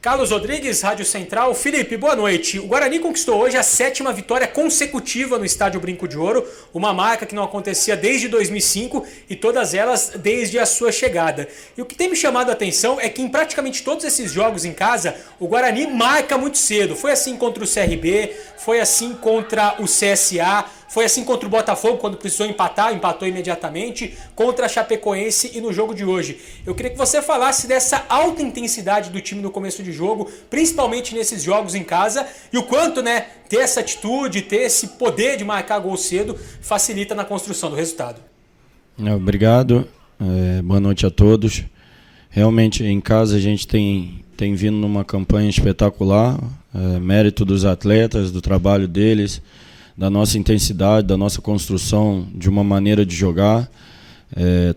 Carlos Rodrigues, Rádio Central. Felipe, boa noite. O Guarani conquistou hoje a 7ª vitória consecutiva no Estádio Brinco de Ouro, uma marca que não acontecia desde 2005 e todas elas desde a sua chegada. E o que tem me chamado a atenção é que em praticamente todos esses jogos em casa, o Guarani marca muito cedo. Foi assim contra o CRB, foi assim contra o CSA, foi assim contra o Botafogo, quando precisou empatar, empatou imediatamente, contra a Chapecoense e no jogo de hoje. Eu queria que você falasse dessa alta intensidade do time no começo de jogo, principalmente nesses jogos em casa, e o quanto, ter essa atitude, ter esse poder de marcar gol cedo, facilita na construção do resultado. Obrigado, boa noite a todos. Realmente, em casa a gente tem vindo numa campanha espetacular, mérito dos atletas, do trabalho deles, da nossa intensidade, da nossa construção de uma maneira de jogar.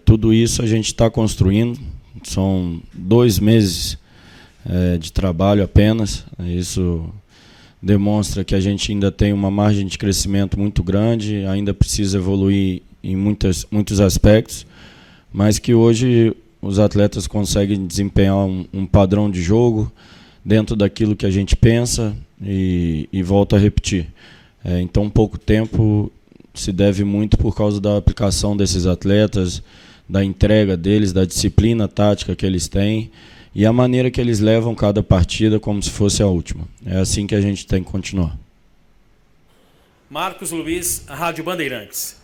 Tudo isso a gente está construindo. São 2 meses de trabalho apenas. Isso demonstra que a gente ainda tem uma margem de crescimento muito grande, ainda precisa evoluir em muitos aspectos, mas que hoje os atletas conseguem desempenhar um padrão de jogo dentro daquilo que a gente pensa e volto a repetir. Em tão pouco tempo se deve muito por causa da aplicação desses atletas, da entrega deles, da disciplina tática que eles têm e a maneira que eles levam cada partida como se fosse a última. É assim que a gente tem que continuar. Marcos Luiz, Rádio Bandeirantes.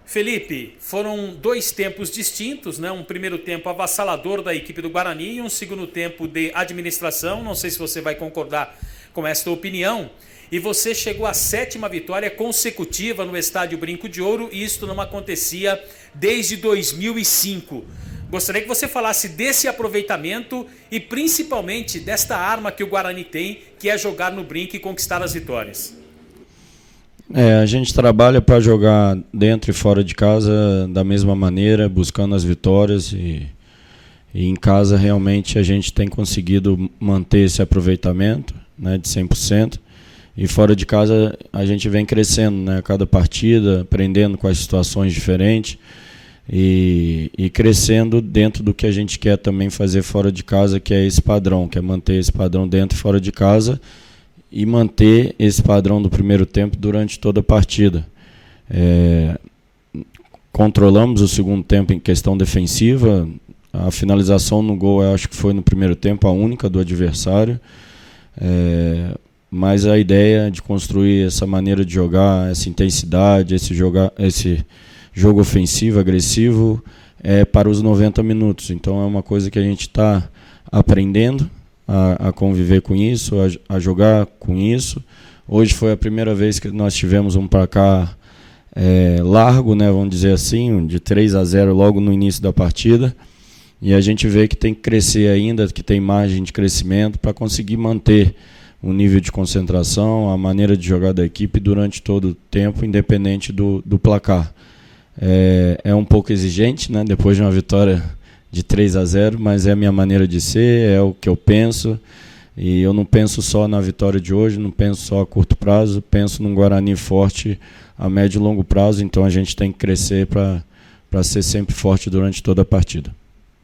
Felipe, foram 2 tempos distintos, um primeiro tempo avassalador da equipe do Guarani e um segundo tempo de administração. Não sei se você vai concordar com esta opinião. E você chegou à 7ª vitória consecutiva no Estádio Brinco de Ouro e isto não acontecia desde 2005. Gostaria que você falasse desse aproveitamento e principalmente desta arma que o Guarani tem, que é jogar no Brinco e conquistar as vitórias. A gente trabalha para jogar dentro e fora de casa da mesma maneira, buscando as vitórias e em casa realmente a gente tem conseguido manter esse aproveitamento, de 100%. E fora de casa a gente vem crescendo, a cada partida, aprendendo com as situações diferentes e crescendo dentro do que a gente quer também fazer fora de casa, que é esse padrão, que é manter esse padrão dentro e fora de casa e manter esse padrão do primeiro tempo durante toda a partida. Controlamos o segundo tempo em questão defensiva, a finalização no gol eu acho que foi no primeiro tempo a única do adversário, mas a ideia de construir essa maneira de jogar, essa intensidade, esse jogo ofensivo, agressivo, é para os 90 minutos. Então é uma coisa que a gente está aprendendo a conviver com isso, a jogar com isso. Hoje foi a primeira vez que nós tivemos um placar largo, vamos dizer assim, de 3-0 logo no início da partida. E a gente vê que tem que crescer ainda, que tem margem de crescimento para conseguir manter o nível de concentração, a maneira de jogar da equipe durante todo o tempo, independente do placar. É um pouco exigente, depois de uma vitória de 3-0, mas é a minha maneira de ser, é o que eu penso, e eu não penso só na vitória de hoje, não penso só a curto prazo, penso num Guarani forte a médio e longo prazo, então a gente tem que crescer para ser sempre forte durante toda a partida.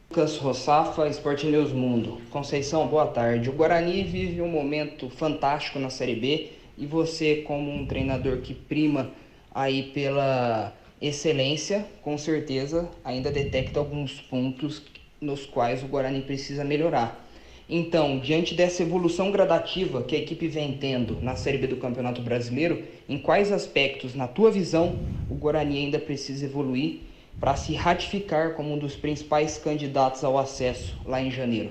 Lucas Rossafa, Sport News Mundo. Conceição, boa tarde. O Guarani vive um momento fantástico na Série B e você, como um treinador que prima aí pela excelência, com certeza ainda detecta alguns pontos nos quais o Guarani precisa melhorar. Então, diante dessa evolução gradativa que a equipe vem tendo na Série B do Campeonato Brasileiro, em quais aspectos, na tua visão, o Guarani ainda precisa evoluir para se ratificar como um dos principais candidatos ao acesso lá em janeiro?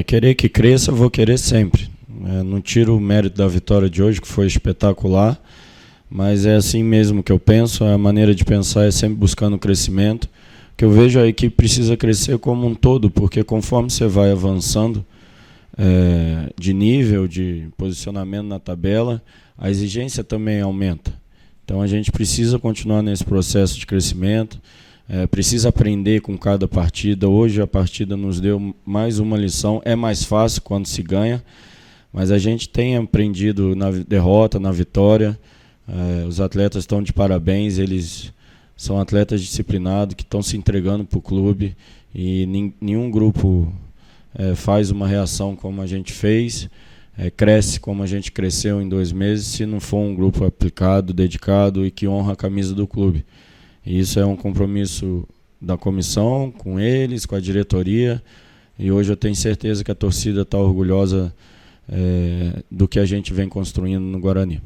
Querer que cresça, eu vou querer sempre. Não tiro o mérito da vitória de hoje, que foi espetacular, mas é assim mesmo que eu penso, a maneira de pensar é sempre buscando crescimento, que eu vejo a equipe precisa crescer como um todo, porque conforme você vai avançando de nível, de posicionamento na tabela, a exigência também aumenta. Então a gente precisa continuar nesse processo de crescimento, precisa aprender com cada partida. Hoje a partida nos deu mais uma lição, é mais fácil quando se ganha, mas a gente tem aprendido na derrota, na vitória. Os atletas estão de parabéns, eles são atletas disciplinados que estão se entregando para o clube e nenhum grupo faz uma reação como a gente fez, cresce como a gente cresceu em 2 meses, se não for um grupo aplicado, dedicado e que honra a camisa do clube. E isso é um compromisso da comissão, com eles, com a diretoria, e hoje eu tenho certeza que a torcida está orgulhosa do que a gente vem construindo no Guarani.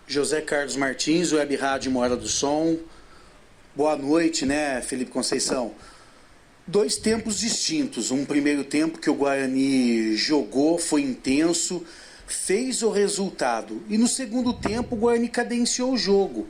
José Carlos Martins, Web Rádio Mora do Som. Boa noite, né, Felipe Conceição? 2 tempos distintos. Um primeiro tempo que o Guarani jogou, foi intenso, fez o resultado. E no segundo tempo o Guarani cadenciou o jogo.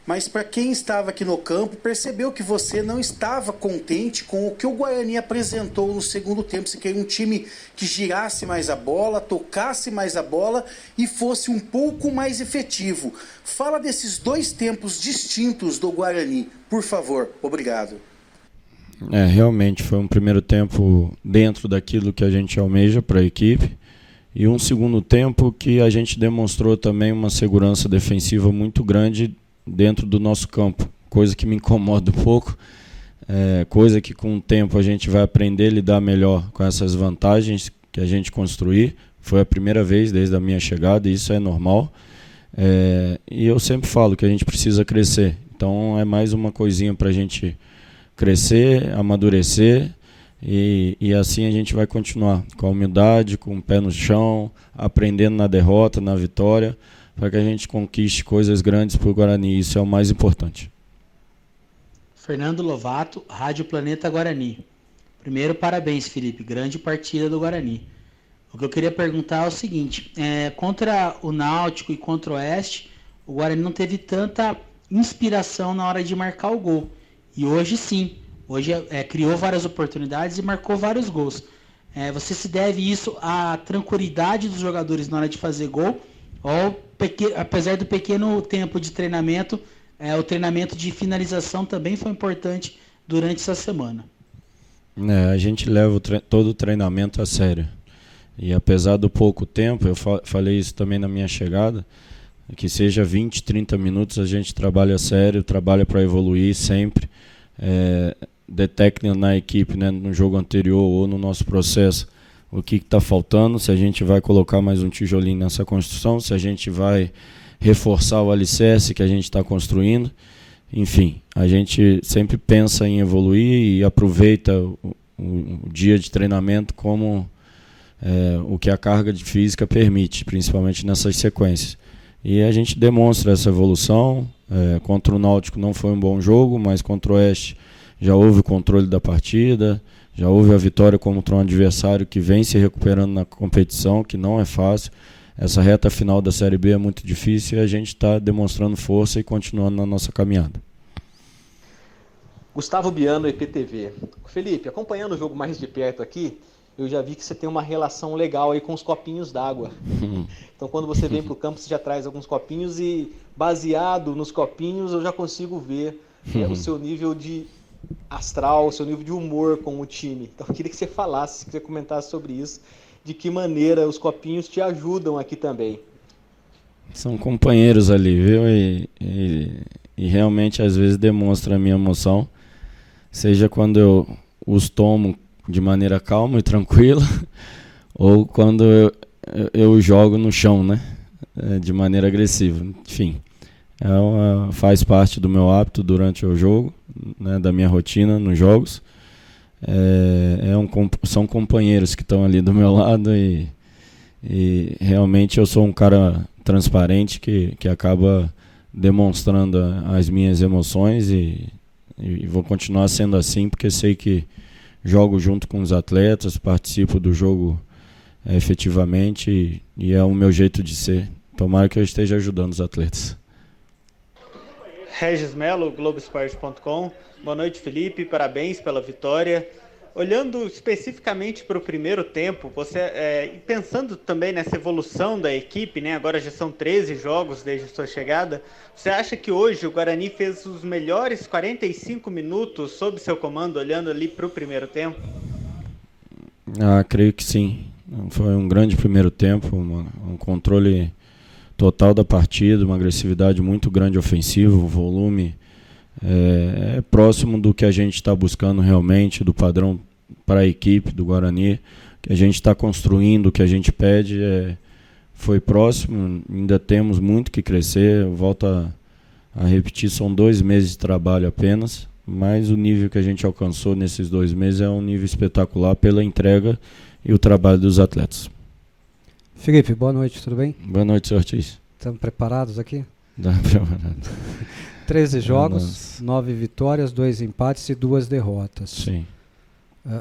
Mas para quem estava aqui no campo, percebeu que você não estava contente com o que o Guarani apresentou no segundo tempo. Você queria um time que girasse mais a bola, tocasse mais a bola e fosse um pouco mais efetivo. Fala desses 2 tempos distintos do Guarani, por favor. Obrigado. Realmente foi um primeiro tempo dentro daquilo que a gente almeja para a equipe e um segundo tempo que a gente demonstrou também uma segurança defensiva muito grande dentro do nosso campo, coisa que me incomoda um pouco, coisa que com o tempo a gente vai aprender a lidar melhor com essas vantagens que a gente construir. Foi a primeira vez desde a minha chegada e isso é normal, e eu sempre falo que a gente precisa crescer, então é mais uma coisinha para a gente crescer, amadurecer e assim a gente vai continuar com a humildade, com o pé no chão, aprendendo na derrota, na vitória, para que a gente conquiste coisas grandes para o Guarani. Isso é o mais importante. Fernando Lovato, Rádio Planeta Guarani. Primeiro, parabéns, Felipe. Grande partida do Guarani. O que eu queria perguntar é o seguinte. Contra o Náutico e contra o Oeste, o Guarani não teve tanta inspiração na hora de marcar o gol. E hoje sim. Hoje criou várias oportunidades e marcou vários gols. Você se deve isso à tranquilidade dos jogadores na hora de fazer gol? Ou, apesar do pequeno tempo de treinamento, o treinamento de finalização também foi importante durante essa semana? A gente leva todo o treinamento a sério. E apesar do pouco tempo, eu falei isso também na minha chegada, que seja 20, 30 minutos, a gente trabalha a sério, trabalha para evoluir sempre. Detecta na equipe, né, no jogo anterior ou no nosso processo, o que está faltando, se a gente vai colocar mais um tijolinho nessa construção, se a gente vai reforçar o alicerce que a gente está construindo. Enfim, a gente sempre pensa em evoluir e aproveita o dia de treinamento como o que a carga de física permite, principalmente nessas sequências. E a gente demonstra essa evolução. Contra o Náutico não foi um bom jogo, mas contra o Oeste já houve o controle da partida, já houve a vitória contra um adversário que vem se recuperando na competição, que não é fácil. Essa reta final da Série B é muito difícil e a gente está demonstrando força e continuando na nossa caminhada. Gustavo Biano, IPTV. Felipe, acompanhando o jogo mais de perto aqui, eu já vi que você tem uma relação legal aí com os copinhos d'água. Então quando você vem para o campo, você já traz alguns copinhos e baseado nos copinhos eu já consigo ver o seu nível de astral, o seu nível de humor com o time. Então eu queria que você falasse, que você comentasse sobre isso, de que maneira os copinhos te ajudam aqui também. São companheiros ali, viu? E realmente às vezes demonstra a minha emoção, seja quando eu os tomo de maneira calma e tranquila, ou quando eu jogo no chão, né? De maneira agressiva. Enfim, faz parte do meu hábito durante o jogo, né? Da minha rotina nos jogos. São companheiros que estão ali do meu lado e realmente eu sou um cara transparente que acaba demonstrando as minhas emoções e vou continuar sendo assim porque sei que jogo junto com os atletas, participo do jogo efetivamente e é o meu jeito de ser. Tomara que eu esteja ajudando os atletas. Regis Melo, Globoesporte.com. Boa noite, Felipe. Parabéns pela vitória. Olhando especificamente para o primeiro tempo, você pensando também nessa evolução da equipe, né? Agora já são 13 jogos desde a sua chegada. Você acha que hoje o Guarani fez os melhores 45 minutos sob seu comando, olhando ali para o primeiro tempo? Creio que sim. Foi um grande primeiro tempo, um controle total da partida, uma agressividade muito grande ofensiva, o volume é próximo do que a gente está buscando realmente, do padrão para a equipe do Guarani, que a gente está construindo, o que a gente pede foi próximo, ainda temos muito que crescer, eu volto a repetir, são 2 meses de trabalho apenas, mas o nível que a gente alcançou nesses 2 meses é um nível espetacular pela entrega e o trabalho dos atletas. Felipe, boa noite, tudo bem? Boa noite, senhor Ortiz. Estamos preparados aqui? Dá preparado. 13 jogos, 9 vitórias, 2 empates e 2 derrotas. Sim.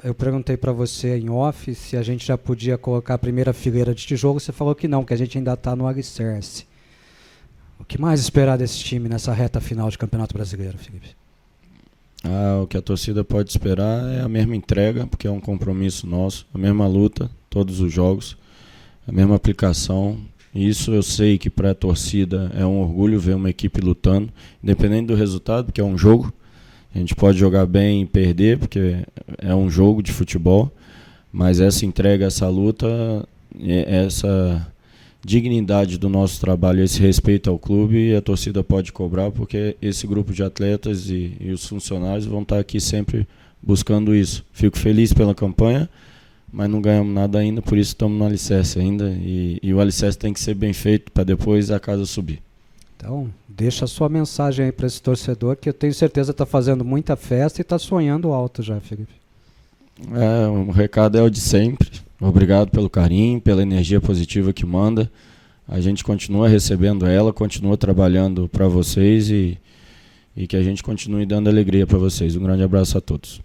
Eu perguntei para você em off se a gente já podia colocar a primeira fileira de tijolo, você falou que não, que a gente ainda está no alicerce. O que mais esperar desse time nessa reta final de Campeonato Brasileiro, Felipe? O que a torcida pode esperar é a mesma entrega, porque é um compromisso nosso, a mesma luta, todos os jogos, a mesma aplicação. Isso eu sei que para a torcida é um orgulho ver uma equipe lutando, independente do resultado, porque é um jogo. A gente pode jogar bem e perder, porque é um jogo de futebol, mas essa entrega, essa luta, essa dignidade do nosso trabalho, esse respeito ao clube, a torcida pode cobrar, porque esse grupo de atletas e os funcionários vão estar aqui sempre buscando isso. Fico feliz pela campanha, mas não ganhamos nada ainda, por isso estamos no alicerce ainda, e o alicerce tem que ser bem feito para depois a casa subir. Então, deixa a sua mensagem aí para esse torcedor, que eu tenho certeza está fazendo muita festa e está sonhando alto já, Felipe. O recado é o de sempre. Obrigado pelo carinho, pela energia positiva que manda. A gente continua recebendo ela, continua trabalhando para vocês e que a gente continue dando alegria para vocês. Um grande abraço a todos.